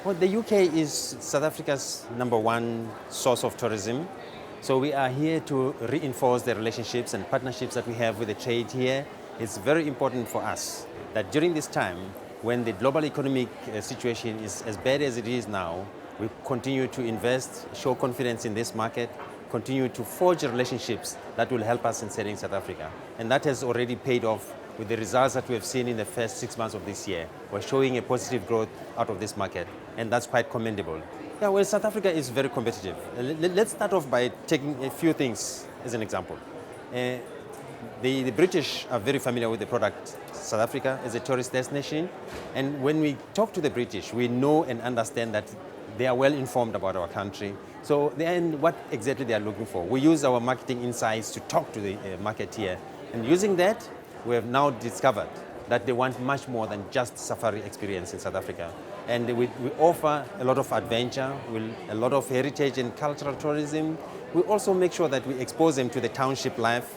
Well, the UK is South Africa's number one source of tourism. So we are here to reinforce the relationships and partnerships that we have with the trade here. It's very important for us that during this time, when the global economic situation is as bad as it is now, we continue to invest, show confidence in this market, continue to forge relationships that will help us in selling South Africa. And that has already paid off with the results that we have seen in the first 6 months of this year. We're showing a positive growth out of this market, and that's quite commendable. Yeah, well, South Africa is very competitive. Let's start off by taking a few things as an example. The British are very familiar with the product South Africa as a tourist destination, and when we talk to the British, we know and understand that they are well informed about our country. So then what exactly they are looking for? We use our marketing insights to talk to the market here, and using that, we have now discovered that they want much more than just safari experience in South Africa. And we offer a lot of adventure, a lot of heritage and cultural tourism. We also make sure that we expose them to the township life,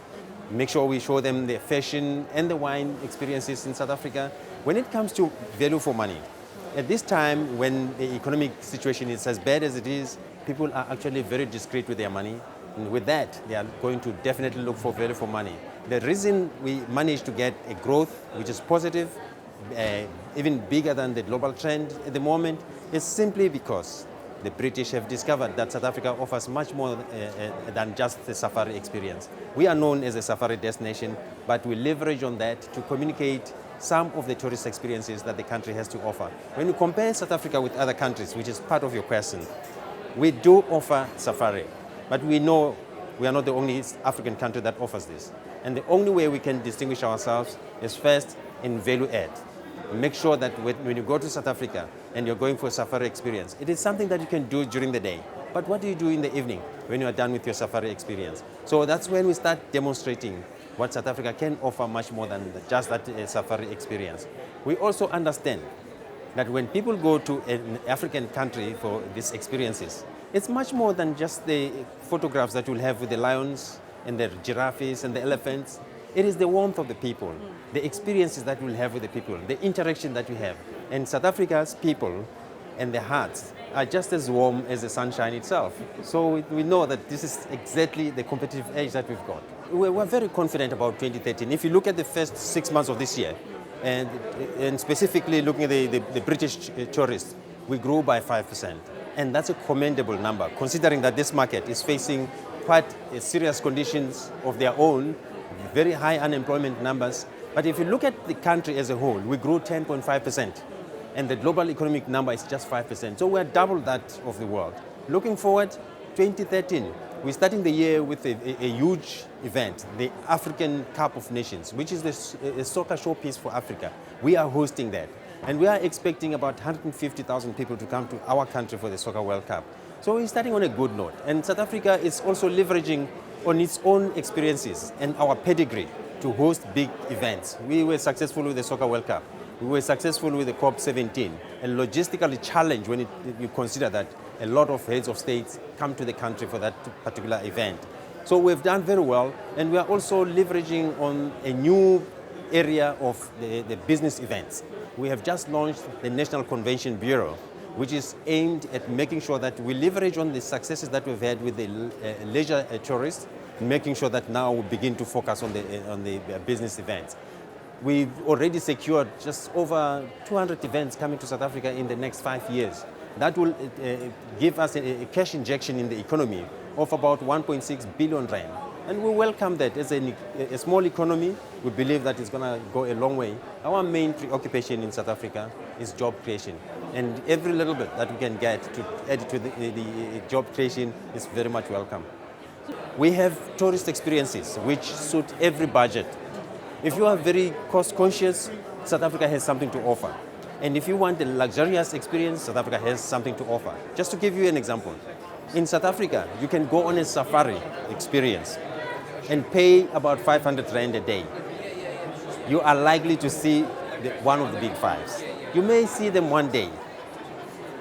make sure we show them the fashion and the wine experiences in South Africa. When it comes to value for money, at this time when the economic situation is as bad as it is, people are actually very discreet with their money. And with that, they are going to definitely look for value for money. The reason we managed to get a growth which is positive, even bigger than the global trend at the moment, is simply because the British have discovered that South Africa offers much more than just the safari experience. We are known as a safari destination, but we leverage on that to communicate some of the tourist experiences that the country has to offer. When you compare South Africa with other countries, which is part of your question, we do offer safari, but we know we are not the only African country that offers this. And the only way we can distinguish ourselves is first in value add. Make sure that when you go to South Africa and you're going for a safari experience, it is something that you can do during the day. But what do you do in the evening when you are done with your safari experience? So that's when we start demonstrating what South Africa can offer much more than just that safari experience. We also understand that when people go to an African country for these experiences, it's much more than just the photographs that you'll have with the lions and the giraffes and the elephants. It is the warmth of the people, the experiences that we'll have with the people, the interaction that we have. And South Africa's people and their hearts are just as warm as the sunshine itself. So we know that this is exactly the competitive edge that we've got. We're very confident about 2013. If you look at the first 6 months of this year, and specifically looking at the British tourists, we grew by 5%. And that's a commendable number, considering that this market is facing quite serious conditions of their own, very high unemployment numbers. But if you look at the country as a whole, we grew 10.5%, and the global economic number is just 5%. So we're double that of the world. Looking forward, 2013, we're starting the year with a huge event, the African Cup of Nations, which is a soccer showpiece for Africa. We are hosting that. And we are expecting about 150,000 people to come to our country for the Soccer World Cup. So we're starting on a good note. And South Africa is also leveraging on its own experiences and our pedigree to host big events. We were successful with the Soccer World Cup. We were successful with the COP17, and logistically challenged when you consider that a lot of heads of states come to the country for that particular event. So we've done very well, and we are also leveraging on a new area of the business events. We have just launched the National Convention Bureau, which is aimed at making sure that we leverage on the successes that we've had with the leisure tourists, making sure that now we begin to focus on the business events. We've already secured just over 200 events coming to South Africa in the next 5 years. That will give us a cash injection in the economy of about 1.6 billion rand. And we welcome that. As a small economy, we believe that it's going to go a long way. Our main preoccupation in South Africa is job creation. And every little bit that we can get to add to the job creation is very much welcome. We have tourist experiences which suit every budget. If you are very cost conscious, South Africa has something to offer. And if you want a luxurious experience, South Africa has something to offer. Just to give you an example, in South Africa, you can go on a safari experience and pay about 500 rand a day. You are likely to see one of the big fives. You may see them one day,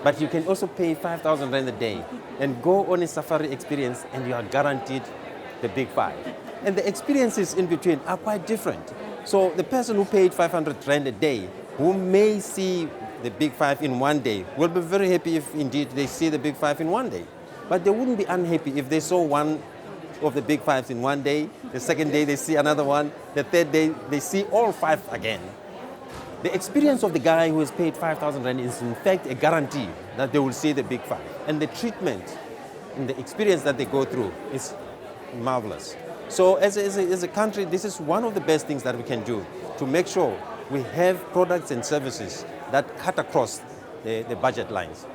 but you can also pay 5,000 rand a day and go on a safari experience, and you are guaranteed the big five. And the experiences in between are quite different. So the person who paid 500 rand a day, who may see the big five in one day will be very happy if indeed they see the big five in one day. But they wouldn't be unhappy if they saw one of the big fives in one day, the second day they see another one, the third day they see all five again. The experience of the guy who has paid 5,000 Rand is in fact a guarantee that they will see the big five. And the treatment and the experience that they go through is marvelous. So as a country, this is one of the best things that we can do to make sure we have products and services that cut across the budget lines.